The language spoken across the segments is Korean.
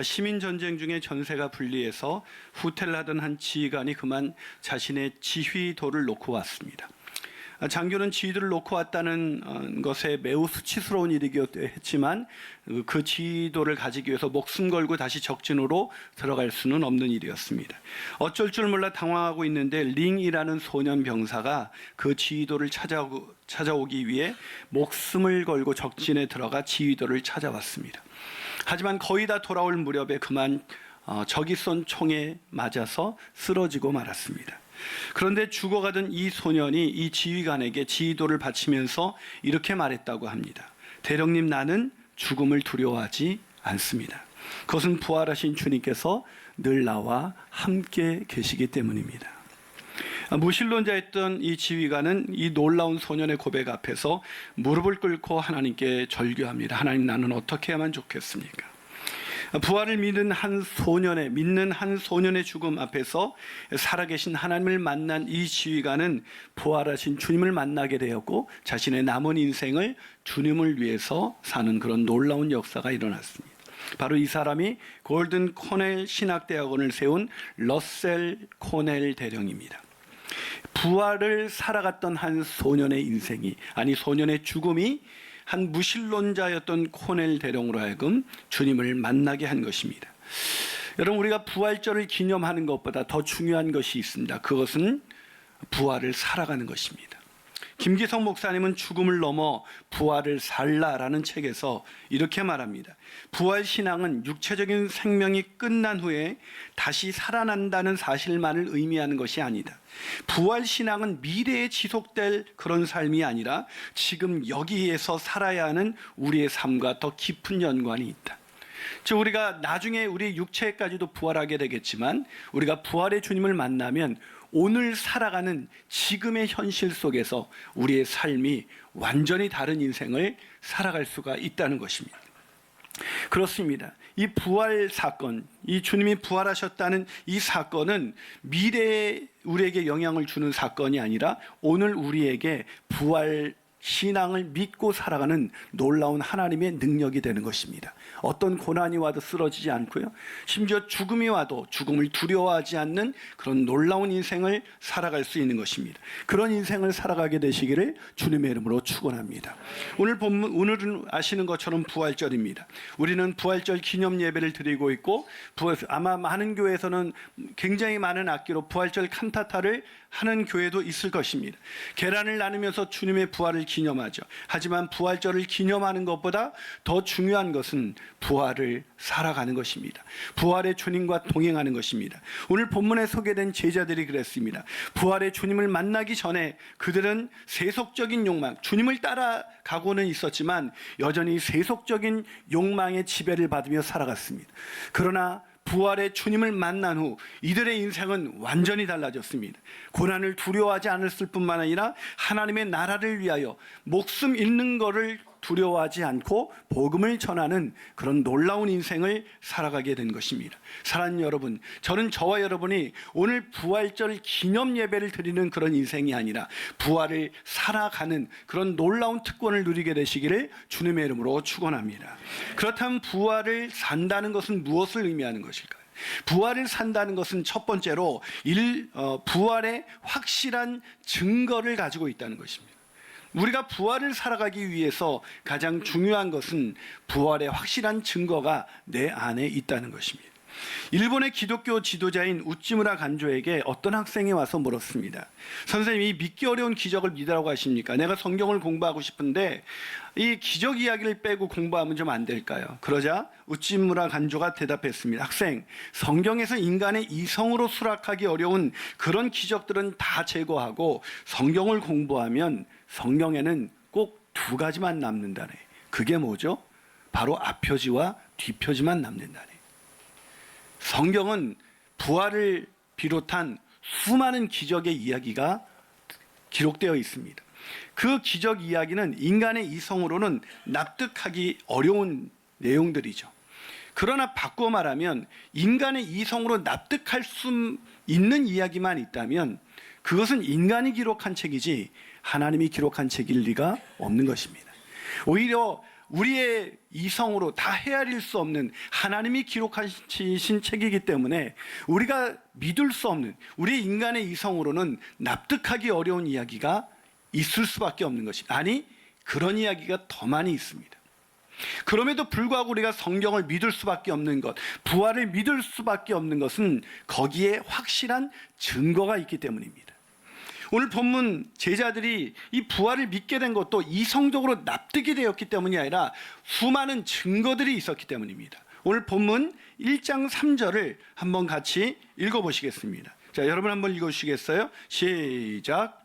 시민 전쟁 중에 전세가 분리해서 후퇴를 하던 한 지휘관이 그만 자신의 지휘도를 놓고 왔습니다. 장교는 지휘도를 놓고 왔다는 것에 매우 수치스러운 일이기도 했지만 그 지휘도를 가지기 위해서 목숨 걸고 다시 적진으로 들어갈 수는 없는 일이었습니다. 어쩔 줄 몰라 당황하고 있는데 링이라는 소년 병사가 그 지휘도를 찾아오기 위해 목숨을 걸고 적진에 들어가 지휘도를 찾아왔습니다. 하지만 거의 다 돌아올 무렵에 그만 적이 쏜 총에 맞아서 쓰러지고 말았습니다. 그런데 죽어가던 이 소년이 이 지휘관에게 지휘도를 바치면서 이렇게 말했다고 합니다. 대령님, 나는 죽음을 두려워하지 않습니다. 그것은 부활하신 주님께서 늘 나와 함께 계시기 때문입니다. 무신론자였던 이 지휘관은 이 놀라운 소년의 고백 앞에서 무릎을 꿇고 하나님께 절규합니다. 하나님, 나는 어떻게 해야만 좋겠습니까? 부활을 믿는 한 소년의 죽음 앞에서 살아계신 하나님을 만난 이 지휘관은 부활하신 주님을 만나게 되었고 자신의 남은 인생을 주님을 위해서 사는 그런 놀라운 역사가 일어났습니다. 바로 이 사람이 골든 코넬 신학대학원을 세운 러셀 코넬 대령입니다. 부활을 살아갔던 한 소년의 소년의 죽음이 한 무신론자였던 코넬 대령으로 하여금 주님을 만나게 한 것입니다. 여러분, 우리가 부활절을 기념하는 것보다 더 중요한 것이 있습니다. 그것은 부활을 살아가는 것입니다. 김기성 목사님은 죽음을 넘어 부활을 살라라는 책에서 이렇게 말합니다. 부활신앙은 육체적인 생명이 끝난 후에 다시 살아난다는 사실만을 의미하는 것이 아니다. 부활신앙은 미래에 지속될 그런 삶이 아니라 지금 여기에서 살아야 하는 우리의 삶과 더 깊은 연관이 있다. 즉, 우리가 나중에 우리 육체까지도 부활하게 되겠지만 우리가 부활의 주님을 만나면 오늘 살아가는 지금의 현실 속에서 우리의 삶이 완전히 다른 인생을 살아갈 수가 있다는 것입니다. 그렇습니다. 이 부활 사건, 이 주님이 부활하셨다는 이 사건은 미래에 우리에게 영향을 주는 사건이 아니라 오늘 우리에게 부활 신앙을 믿고 살아가는 놀라운 하나님의 능력이 되는 것입니다. 어떤 고난이 와도 쓰러지지 않고요, 심지어 죽음이 와도 죽음을 두려워하지 않는 그런 놀라운 인생을 살아갈 수 있는 것입니다. 그런 인생을 살아가게 되시기를 주님의 이름으로 축원합니다. 오늘은 아시는 것처럼 부활절입니다. 우리는 부활절 기념 예배를 드리고 있고 아마 많은 교회에서는 굉장히 많은 악기로 부활절 칸타타를 하는 교회도 있을 것입니다. 계란을 나누면서 주님의 부활을 기념하죠. 하지만 부활절을 기념하는 것보다 더 중요한 것은 부활을 살아가는 것입니다. 부활의 주님과 동행하는 것입니다. 오늘 본문에 소개된 제자들이 그랬습니다. 부활의 주님을 만나기 전에 그들은 세속적인 욕망, 주님을 따라가고는 있었지만 여전히 세속적인 욕망의 지배를 받으며 살아갔습니다. 그러나 부활의 주님을 만난 후 이들의 인생은 완전히 달라졌습니다. 고난을 두려워하지 않았을 뿐만 아니라 하나님의 나라를 위하여 목숨 잃는 것을 두려워하지 않고 복음을 전하는 그런 놀라운 인생을 살아가게 된 것입니다. 사랑하는 여러분, 저는 저와 여러분이 오늘 부활절 기념 예배를 드리는 그런 인생이 아니라 부활을 살아가는 그런 놀라운 특권을 누리게 되시기를 주님의 이름으로 축원합니다. 그렇다면 부활을 산다는 것은 무엇을 의미하는 것일까요? 부활을 산다는 것은 첫 번째로 부활의 확실한 증거를 가지고 있다는 것입니다. 우리가 부활을 살아가기 위해서 가장 중요한 것은 부활의 확실한 증거가 내 안에 있다는 것입니다. 일본의 기독교 지도자인 우찌무라 간조에게 어떤 학생이 와서 물었습니다. 선생님, 이 믿기 어려운 기적을 믿으라고 하십니까? 내가 성경을 공부하고 싶은데 이 기적 이야기를 빼고 공부하면 좀 안 될까요? 그러자 우찌무라 간조가 대답했습니다. 학생, 성경에서 인간의 이성으로 수락하기 어려운 그런 기적들은 다 제거하고 성경을 공부하면 성경에는 꼭 두 가지만 남는다네. 그게 뭐죠? 바로 앞표지와 뒷표지만 남는다네. 성경은 부활을 비롯한 수많은 기적의 이야기가 기록되어 있습니다. 그 기적 이야기는 인간의 이성으로는 납득하기 어려운 내용들이죠. 그러나 바꾸어 말하면 인간의 이성으로 납득할 수 있는 이야기만 있다면 그것은 인간이 기록한 책이지 하나님이 기록한 책일 리가 없는 것입니다. 오히려 우리의 이성으로 다 헤아릴 수 없는 하나님이 기록하신 책이기 때문에 우리가 믿을 수 없는 우리 인간의 이성으로는 납득하기 어려운 이야기가 있을 수밖에 없는 것이 아니 그런 이야기가 더 많이 있습니다. 그럼에도 불구하고 우리가 성경을 믿을 수밖에 없는 것, 부활을 믿을 수밖에 없는 것은 거기에 확실한 증거가 있기 때문입니다. 오늘 본문 제자들이 이 부활을 믿게 된 것도 이성적으로 납득이 되었기 때문이 아니라 수많은 증거들이 있었기 때문입니다. 오늘 본문 1장 3절을 한번 같이 읽어보시겠습니다. 자, 여러분 한번 읽어주시겠어요? 시작.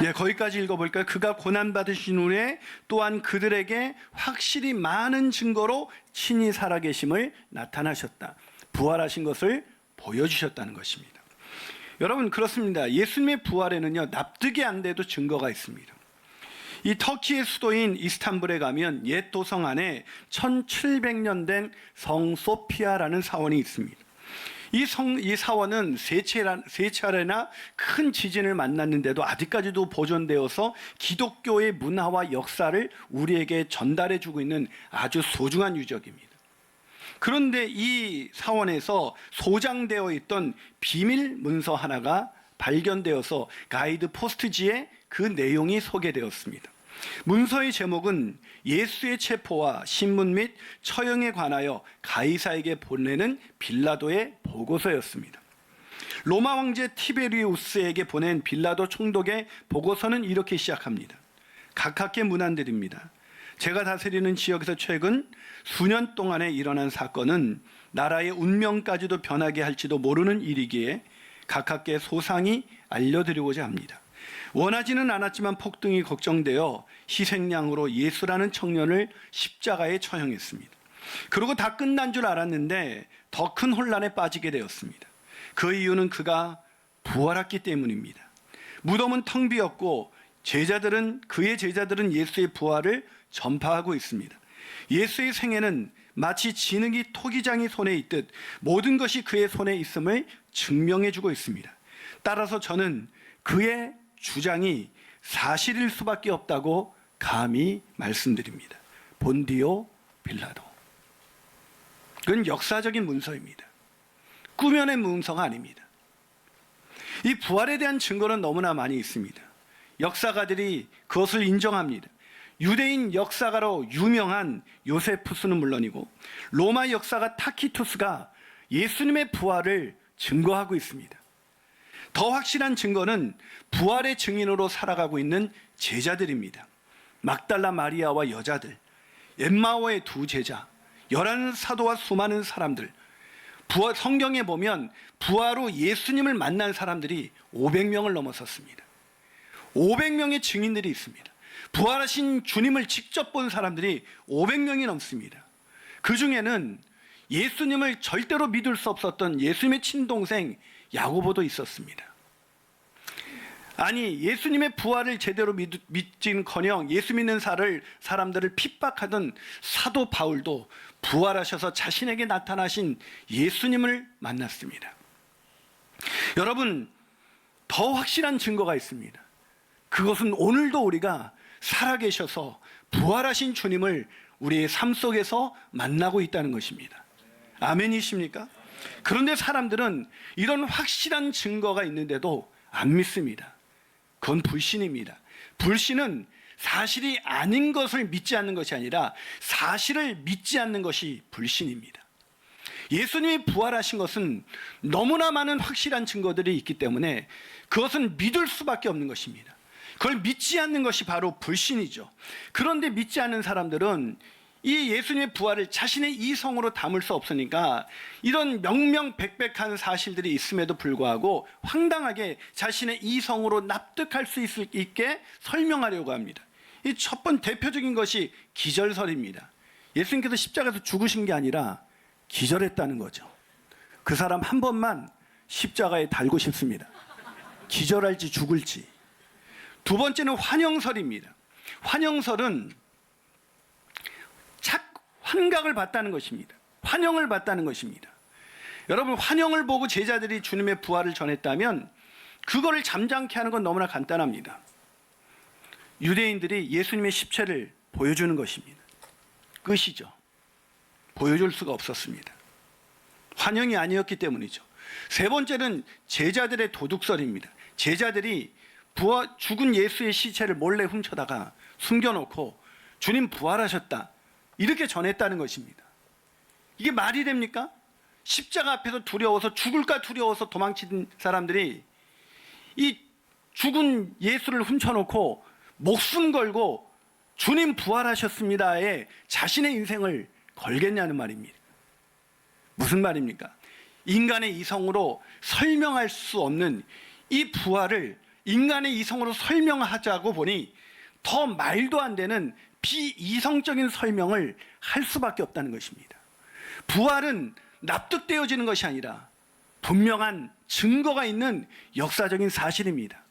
예, 거기까지 읽어볼까요? 그가 고난받으신 후에 또한 그들에게 확실히 많은 증거로 친히 살아계심을 나타나셨다. 부활하신 것을 보여주셨다는 것입니다. 여러분 그렇습니다. 예수님의 부활에는요 납득이 안 돼도 증거가 있습니다. 이 터키의 수도인 이스탄불에 가면 옛 도성 안에 1700년 된 성 소피아라는 사원이 있습니다. 이 사원은 세 차례나 큰 지진을 만났는데도 아직까지도 보존되어서 기독교의 문화와 역사를 우리에게 전달해 주고 있는 아주 소중한 유적입니다. 그런데 이 사원에서 소장되어 있던 비밀 문서 하나가 발견되어서 가이드 포스트지에 그 내용이 소개되었습니다. 문서의 제목은 예수의 체포와 신문 및 처형에 관하여 가이사에게 보내는 빌라도의 보고서였습니다. 로마 황제 티베리우스에게 보낸 빌라도 총독의 보고서는 이렇게 시작합니다. 각하께 문안드립니다. 제가 다스리는 지역에서 최근 수년 동안에 일어난 사건은 나라의 운명까지도 변하게 할지도 모르는 일이기에 각하께 소상히 알려드리고자 합니다. 원하지는 않았지만 폭등이 걱정되어 희생양으로 예수라는 청년을 십자가에 처형했습니다. 그리고 다 끝난 줄 알았는데 더 큰 혼란에 빠지게 되었습니다. 그 이유는 그가 부활했기 때문입니다. 무덤은 텅 비었고 그의 제자들은 예수의 부활을 전파하고 있습니다. 예수의 생애는 마치 진흙이 토기장이 손에 있듯 모든 것이 그의 손에 있음을 증명해주고 있습니다. 따라서 저는 그의 주장이 사실일 수밖에 없다고 감히 말씀드립니다. 본디오 빌라도. 그건 역사적인 문서입니다. 꾸며낸 문서가 아닙니다. 이 부활에 대한 증거는 너무나 많이 있습니다. 역사가들이 그것을 인정합니다. 유대인 역사가로 유명한 요세푸스는 물론이고 로마 역사가 타키투스가 예수님의 부활을 증거하고 있습니다. 더 확실한 증거는 부활의 증인으로 살아가고 있는 제자들입니다. 막달라 마리아와 여자들, 엠마오의 두 제자, 11사도와 수많은 사람들, 성경에 보면 부활 후 예수님을 만난 사람들이 500명을 넘어섰습니다. 500명의 증인들이 있습니다. 부활하신 주님을 직접 본 사람들이 500명이 넘습니다. 그 중에는 예수님을 절대로 믿을 수 없었던 예수님의 친동생 야고보도 있었습니다. 아니 예수님의 부활을 제대로 믿지는커녕 예수 믿는 사람들을 핍박하던 사도 바울도 부활하셔서 자신에게 나타나신 예수님을 만났습니다. 여러분 더 확실한 증거가 있습니다. 그것은 오늘도 우리가 살아계셔서 부활하신 주님을 우리의 삶 속에서 만나고 있다는 것입니다. 아멘이십니까? 그런데 사람들은 이런 확실한 증거가 있는데도 안 믿습니다. 그건 불신입니다. 불신은 사실이 아닌 것을 믿지 않는 것이 아니라 사실을 믿지 않는 것이 불신입니다. 예수님이 부활하신 것은 너무나 많은 확실한 증거들이 있기 때문에 그것은 믿을 수밖에 없는 것입니다. 그걸 믿지 않는 것이 바로 불신이죠. 그런데 믿지 않는 사람들은 이 예수님의 부활을 자신의 이성으로 담을 수 없으니까 이런 명명백백한 사실들이 있음에도 불구하고 황당하게 자신의 이성으로 납득할 수 있게 설명하려고 합니다. 이 첫 번째 대표적인 것이 기절설입니다. 예수님께서 십자가에서 죽으신 게 아니라 기절했다는 거죠. 그 사람 한 번만 십자가에 달고 싶습니다. 기절할지 죽을지. 두 번째는 환영설입니다. 환영설은 환각을 봤다는 것입니다. 환영을 봤다는 것입니다. 여러분 환영을 보고 제자들이 주님의 부활을 전했다면 그거를 잠잠케 하는 건 너무나 간단합니다. 유대인들이 예수님의 십체를 보여주는 것입니다. 끝이죠. 보여줄 수가 없었습니다. 환영이 아니었기 때문이죠. 세 번째는 제자들의 도둑설입니다. 제자들이 죽은 예수의 시체를 몰래 훔쳐다가 숨겨놓고 주님 부활하셨다 이렇게 전했다는 것입니다. 이게 말이 됩니까? 십자가 앞에서 두려워서 죽을까 두려워서 도망친 사람들이 이 죽은 예수를 훔쳐놓고 목숨 걸고 주님 부활하셨습니다에 자신의 인생을 걸겠냐는 말입니다. 무슨 말입니까? 인간의 이성으로 설명할 수 없는 이 부활을 인간의 이성으로 설명하자고 보니 더 말도 안 되는 비이성적인 설명을 할 수밖에 없다는 것입니다. 부활은 납득되어지는 것이 아니라 분명한 증거가 있는 역사적인 사실입니다.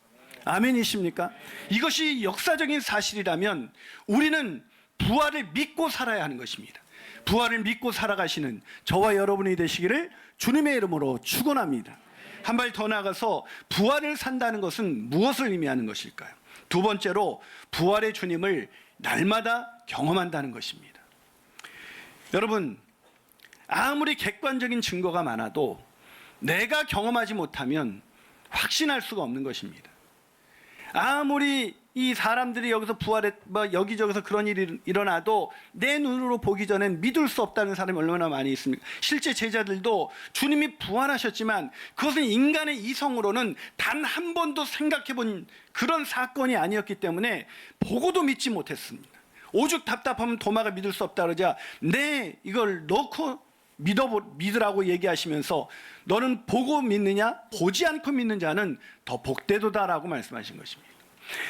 아멘이십니까? 이것이 역사적인 사실이라면 우리는 부활을 믿고 살아야 하는 것입니다. 부활을 믿고 살아가시는 저와 여러분이 되시기를 주님의 이름으로 축원합니다. 한 발 더 나가서 부활을 산다는 것은 무엇을 의미하는 것일까요? 두 번째로 부활의 주님을 날마다 경험한다는 것입니다. 여러분, 아무리 객관적인 증거가 많아도 내가 경험하지 못하면 확신할 수가 없는 것입니다. 아무리 이 사람들이 여기서 여기저기서 그런 일이 일어나도 내 눈으로 보기 전엔 믿을 수 없다는 사람이 얼마나 많이 있습니까? 실제 제자들도 주님이 부활하셨지만 그것은 인간의 이성으로는 단 한 번도 생각해 본 그런 사건이 아니었기 때문에 보고도 믿지 못했습니다. 오죽 답답하면 도마가 믿을 수 없다 그러자 이걸 놓고 믿으라고 얘기하시면서 너는 보고 믿느냐 보지 않고 믿는 자는 더 복되도다라고 말씀하신 것입니다.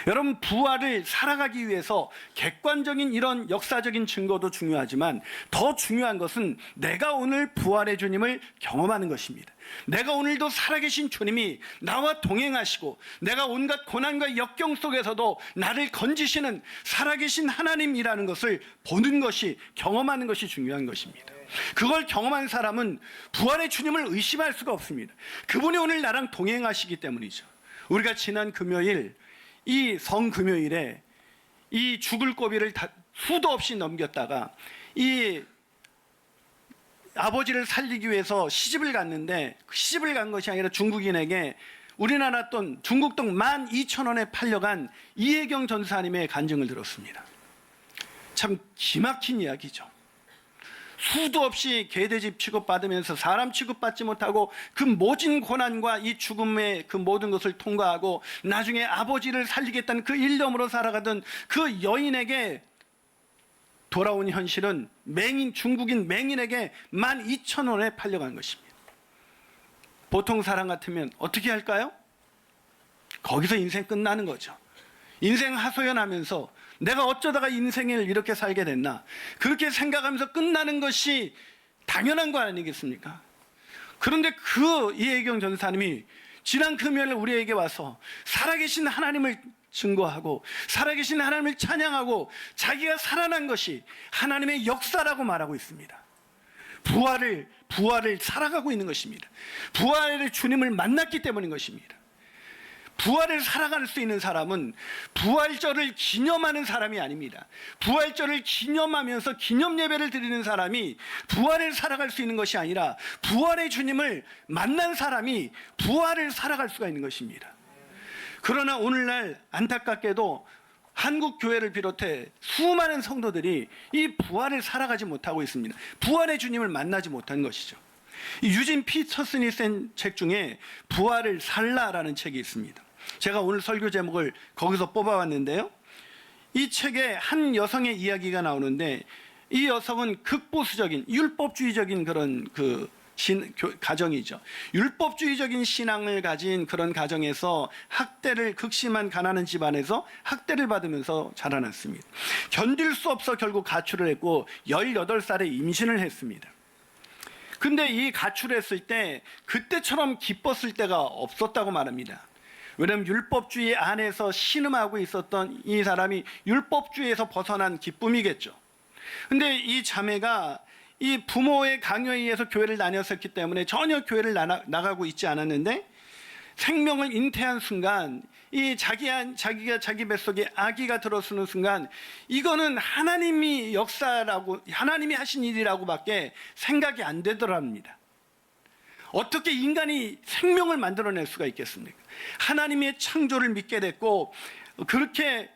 여러분, 부활을 살아가기 위해서 객관적인 이런 역사적인 증거도 중요하지만 더 중요한 것은 내가 오늘 부활의 주님을 경험하는 것입니다. 내가 오늘도 살아계신 주님이 나와 동행하시고 내가 온갖 고난과 역경 속에서도 나를 건지시는 살아계신 하나님이라는 것을 보는 것이, 경험하는 것이 중요한 것입니다. 그걸 경험한 사람은 부활의 주님을 의심할 수가 없습니다. 그분이 오늘 나랑 동행하시기 때문이죠. 우리가 지난 금요일 이 성금요일에 이 죽을 고비를 수도 없이 넘겼다가 이 아버지를 살리기 위해서 시집을 갔는데 시집을 간 것이 아니라 중국인에게 우리나라 돈 중국 돈 12,000원에 팔려간 이혜경 전사님의 간증을 들었습니다. 참 기막힌 이야기죠. 수도 없이 개돼지 취급받으면서 사람 취급받지 못하고 그 모진 고난과 이 죽음의 그 모든 것을 통과하고 나중에 아버지를 살리겠다는 그 일념으로 살아가던 그 여인에게 돌아온 현실은 중국인 맹인에게 12,000원에 팔려간 것입니다. 보통 사람 같으면 어떻게 할까요? 거기서 인생 끝나는 거죠. 인생 하소연하면서 내가 어쩌다가 인생을 이렇게 살게 됐나, 그렇게 생각하면서 끝나는 것이 당연한 거 아니겠습니까? 그런데 그 이혜경 전사님이 지난 금요일 우리에게 와서 살아계신 하나님을 증거하고 살아계신 하나님을 찬양하고 자기가 살아난 것이 하나님의 역사라고 말하고 있습니다. 부활을 살아가고 있는 것입니다. 부활의 주님을 만났기 때문인 것입니다. 부활을 살아갈 수 있는 사람은 부활절을 기념하는 사람이 아닙니다. 부활절을 기념하면서 기념 예배를 드리는 사람이 부활을 살아갈 수 있는 것이 아니라 부활의 주님을 만난 사람이 부활을 살아갈 수가 있는 것입니다. 그러나 오늘날 안타깝게도 한국 교회를 비롯해 수많은 성도들이 이 부활을 살아가지 못하고 있습니다. 부활의 주님을 만나지 못한 것이죠. 유진 피터슨이 쓴 책 중에 부활을 살라라는 책이 있습니다. 제가 오늘 설교 제목을 거기서 뽑아왔는데요. 이 책에 한 여성의 이야기가 나오는데 이 여성은 극보수적인 율법주의적인 그런 가정이죠. 율법주의적인 신앙을 가진 그런 가정에서 극심한 가난한 집안에서 학대를 받으면서 자라났습니다. 견딜 수 없어 결국 가출을 했고 18살에 임신을 했습니다. 근데 이 가출했을 때 그때처럼 기뻤을 때가 없었다고 말합니다. 왜냐하면 율법주의 안에서 신음하고 있었던 이 사람이 율법주의에서 벗어난 기쁨이겠죠. 근데 이 자매가 이 부모의 강요에 의해서 교회를 다녔었기 때문에 전혀 교회를 나가고 있지 않았는데 생명을 잉태한 순간, 이 자기가 자기 뱃속에 아기가 들어서는 순간, 이거는 하나님이 역사라고, 하나님이 하신 일이라고밖에 생각이 안 되더랍니다. 어떻게 인간이 생명을 만들어낼 수가 있겠습니까? 하나님의 창조를 믿게 됐고, 그렇게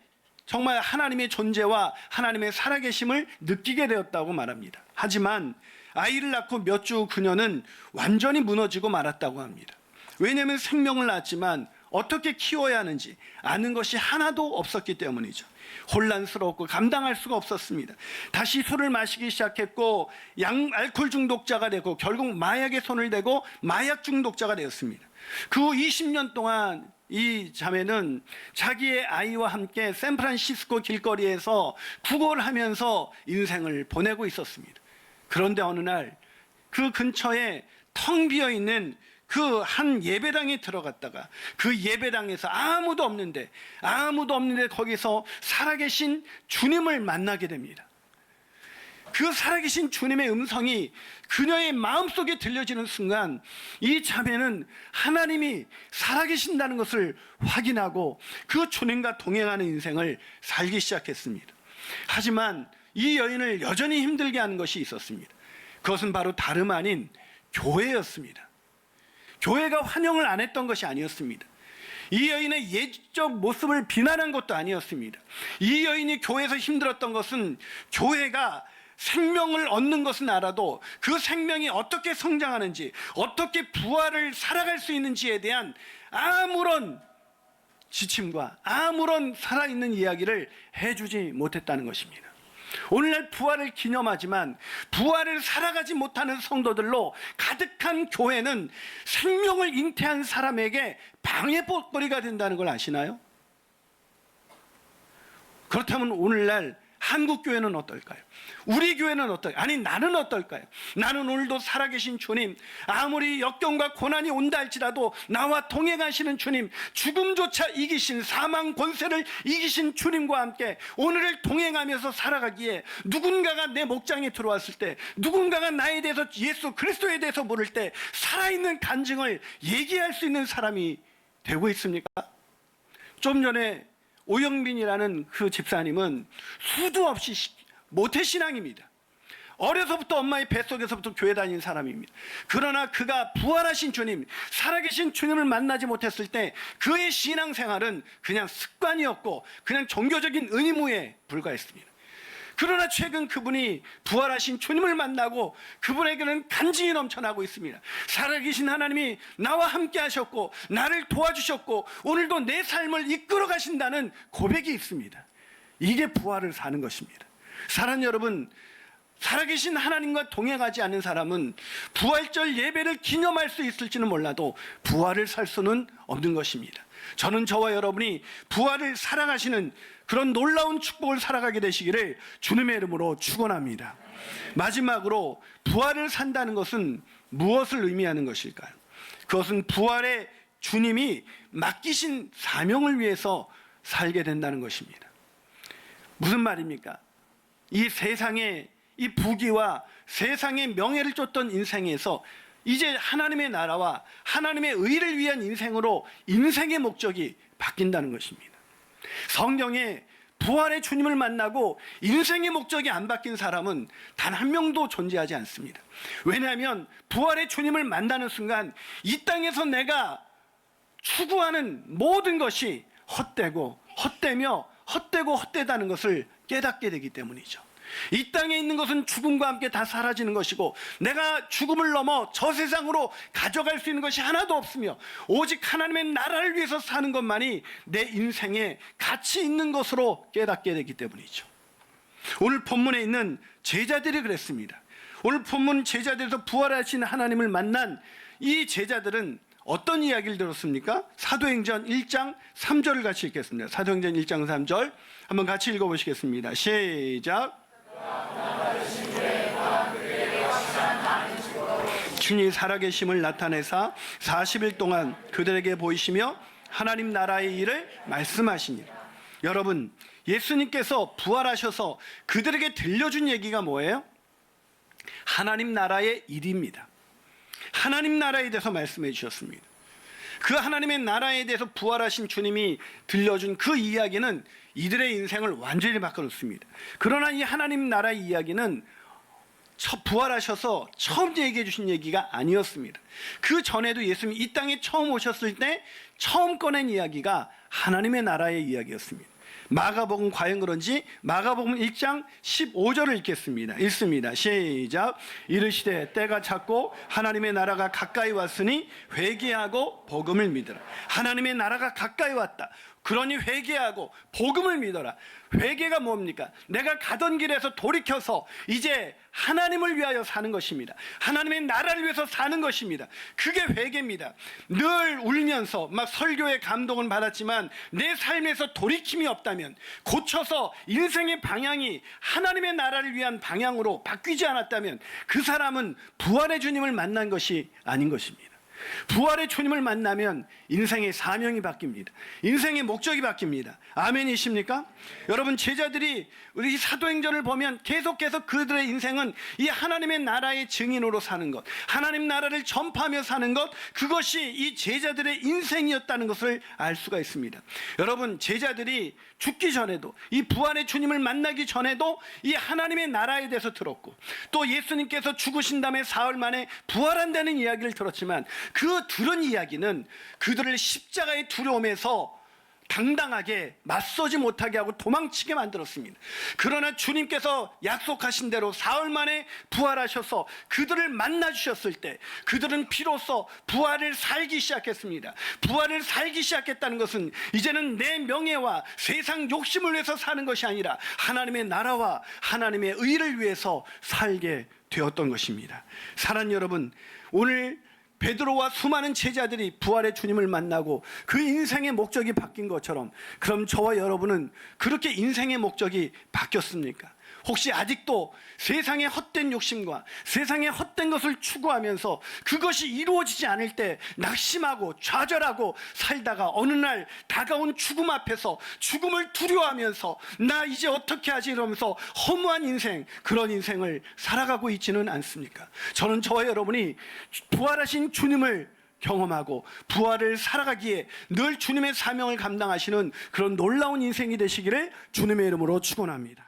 정말 하나님의 존재와 하나님의 살아계심을 느끼게 되었다고 말합니다. 하지만 아이를 낳고 몇 주 그녀는 완전히 무너지고 말았다고 합니다. 왜냐하면 생명을 낳았지만 어떻게 키워야 하는지 아는 것이 하나도 없었기 때문이죠. 혼란스럽고 감당할 수가 없었습니다. 다시 술을 마시기 시작했고 알코올 중독자가 되고 결국 마약에 손을 대고 마약 중독자가 되었습니다. 그 후 20년 동안 이 자매는 자기의 아이와 함께 샌프란시스코 길거리에서 구걸을 하면서 인생을 보내고 있었습니다. 그런데 어느 날 그 근처에 텅 비어 있는 그 한 예배당에 들어갔다가 그 예배당에서 아무도 없는데 거기서 살아계신 주님을 만나게 됩니다. 그 살아계신 주님의 음성이 그녀의 마음속에 들려지는 순간 이 자매는 하나님이 살아계신다는 것을 확인하고 그 주님과 동행하는 인생을 살기 시작했습니다. 하지만 이 여인을 여전히 힘들게 하는 것이 있었습니다. 그것은 바로 다름 아닌 교회였습니다. 교회가 환영을 안 했던 것이 아니었습니다. 이 여인의 예적 모습을 비난한 것도 아니었습니다. 이 여인이 교회에서 힘들었던 것은 교회가 생명을 얻는 것은 알아도 그 생명이 어떻게 성장하는지, 어떻게 부활을 살아갈 수 있는지에 대한 아무런 지침과 아무런 살아있는 이야기를 해주지 못했다는 것입니다. 오늘날 부활을 기념하지만 부활을 살아가지 못하는 성도들로 가득한 교회는 생명을 잉태한 사람에게 방해복거리가 된다는 걸 아시나요? 그렇다면 오늘날 한국 교회는 어떨까요? 우리 교회는 어떨까요? 아니 나는 어떨까요? 나는 오늘도 살아계신 주님, 아무리 역경과 고난이 온다 할지라도 나와 동행하시는 주님, 죽음조차 이기신 사망 권세를 이기신 주님과 함께 오늘을 동행하면서 살아가기에 누군가가 내 목장에 들어왔을 때, 누군가가 나에 대해서 예수 그리스도에 대해서 물을 때 살아있는 간증을 얘기할 수 있는 사람이 되고 있습니까? 좀 전에 오영빈이라는 그 집사님은 수도 없이 모태신앙입니다. 어려서부터 엄마의 뱃속에서부터 교회 다닌 사람입니다. 그러나 그가 부활하신 주님, 살아계신 주님을 만나지 못했을 때 그의 신앙생활은 그냥 습관이었고 그냥 종교적인 의무에 불과했습니다. 그러나 최근 그분이 부활하신 주님을 만나고 그분에게는 간증이 넘쳐나고 있습니다. 살아계신 하나님이 나와 함께 하셨고 나를 도와주셨고 오늘도 내 삶을 이끌어 가신다는 고백이 있습니다. 이게 부활을 사는 것입니다. 사랑하는 여러분, 살아계신 하나님과 동행하지 않는 사람은 부활절 예배를 기념할 수 있을지는 몰라도 부활을 살 수는 없는 것입니다. 저는 저와 여러분이 부활을 살아가시는 그런 놀라운 축복을 살아가게 되시기를 주님의 이름으로 축원합니다. 마지막으로 부활을 산다는 것은 무엇을 의미하는 것일까요? 그것은 부활의 주님이 맡기신 사명을 위해서 살게 된다는 것입니다. 무슨 말입니까? 이 세상의 이 부귀와 세상의 명예를 쫓던 인생에서 이제 하나님의 나라와 하나님의 의를 위한 인생으로 인생의 목적이 바뀐다는 것입니다. 성경에 부활의 주님을 만나고 인생의 목적이 안 바뀐 사람은 단 한 명도 존재하지 않습니다. 왜냐하면 부활의 주님을 만나는 순간 이 땅에서 내가 추구하는 모든 것이 헛되고 헛되며 헛되다는 것을 깨닫게 되기 때문이죠. 이 땅에 있는 것은 죽음과 함께 다 사라지는 것이고 내가 죽음을 넘어 저 세상으로 가져갈 수 있는 것이 하나도 없으며 오직 하나님의 나라를 위해서 사는 것만이 내 인생에 가치 있는 것으로 깨닫게 되기 때문이죠. 오늘 본문에 있는 제자들이 그랬습니다. 오늘 본문 제자들에서 부활하신 하나님을 만난 이 제자들은 어떤 이야기를 들었습니까? 사도행전 1장 3절을 같이 읽겠습니다. 사도행전 1장 3절 한번 같이 읽어보시겠습니다. 시작. 주님 살아계심을 나타내사 40일 동안 그들에게 보이시며 하나님 나라의 일을 말씀하시니라. 여러분, 예수님께서 부활하셔서 그들에게 들려준 얘기가 뭐예요? 하나님 나라의 일입니다. 하나님 나라에 대해서 말씀해 주셨습니다. 그 하나님의 나라에 대해서 부활하신 주님이 들려준 그 이야기는 이들의 인생을 완전히 바꿔놓습니다. 그러나 이 하나님 나라 이야기는 부활하셔서 처음 얘기해 주신 얘기가 아니었습니다. 그 전에도 예수님이 이 땅에 처음 오셨을 때 처음 꺼낸 이야기가 하나님의 나라의 이야기였습니다. 마가복음 과연 그런지 마가복음 1장 15절을 읽습니다. 시작. 이르시되 때가 찼고 하나님의 나라가 가까이 왔으니 회개하고 복음을 믿으라. 하나님의 나라가 가까이 왔다. 그러니 회개하고 복음을 믿어라. 회개가 뭡니까? 내가 가던 길에서 돌이켜서 이제 하나님을 위하여 사는 것입니다. 하나님의 나라를 위해서 사는 것입니다. 그게 회개입니다. 늘 울면서 막 설교에 감동을 받았지만 내 삶에서 돌이킴이 없다면, 고쳐서 인생의 방향이 하나님의 나라를 위한 방향으로 바뀌지 않았다면 그 사람은 부활의 주님을 만난 것이 아닌 것입니다. 부활의 주님을 만나면 인생의 사명이 바뀝니다. 인생의 목적이 바뀝니다. 아멘이십니까? 여러분, 제자들이 우리 사도행전을 보면 계속해서 그들의 인생은 이 하나님의 나라의 증인으로 사는 것, 하나님 나라를 전파하며 사는 것, 그것이 이 제자들의 인생이었다는 것을 알 수가 있습니다. 여러분, 제자들이 죽기 전에도, 이 부활의 주님을 만나기 전에도 이 하나님의 나라에 대해서 들었고, 또 예수님께서 죽으신 다음에 사흘 만에 부활한다는 이야기를 들었지만 그 들은 이야기는 그들을 십자가의 두려움에서 당당하게 맞서지 못하게 하고 도망치게 만들었습니다. 그러나 주님께서 약속하신 대로 사흘 만에 부활하셔서 그들을 만나 주셨을 때 그들은 비로소 부활을 살기 시작했습니다. 부활을 살기 시작했다는 것은 이제는 내 명예와 세상 욕심을 위해서 사는 것이 아니라 하나님의 나라와 하나님의 의를 위해서 살게 되었던 것입니다. 사랑하는 여러분, 오늘 베드로와 수많은 제자들이 부활의 주님을 만나고 그 인생의 목적이 바뀐 것처럼, 그럼 저와 여러분은 그렇게 인생의 목적이 바뀌었습니까? 혹시 아직도 세상의 헛된 욕심과 세상의 헛된 것을 추구하면서 그것이 이루어지지 않을 때 낙심하고 좌절하고 살다가 어느 날 다가온 죽음 앞에서 죽음을 두려워하면서 나 이제 어떻게 하지 이러면서 허무한 인생, 그런 인생을 살아가고 있지는 않습니까? 저는 저와 여러분이 부활하신 주님을 경험하고 부활을 살아가기에 늘 주님의 사명을 감당하시는 그런 놀라운 인생이 되시기를 주님의 이름으로 축원합니다.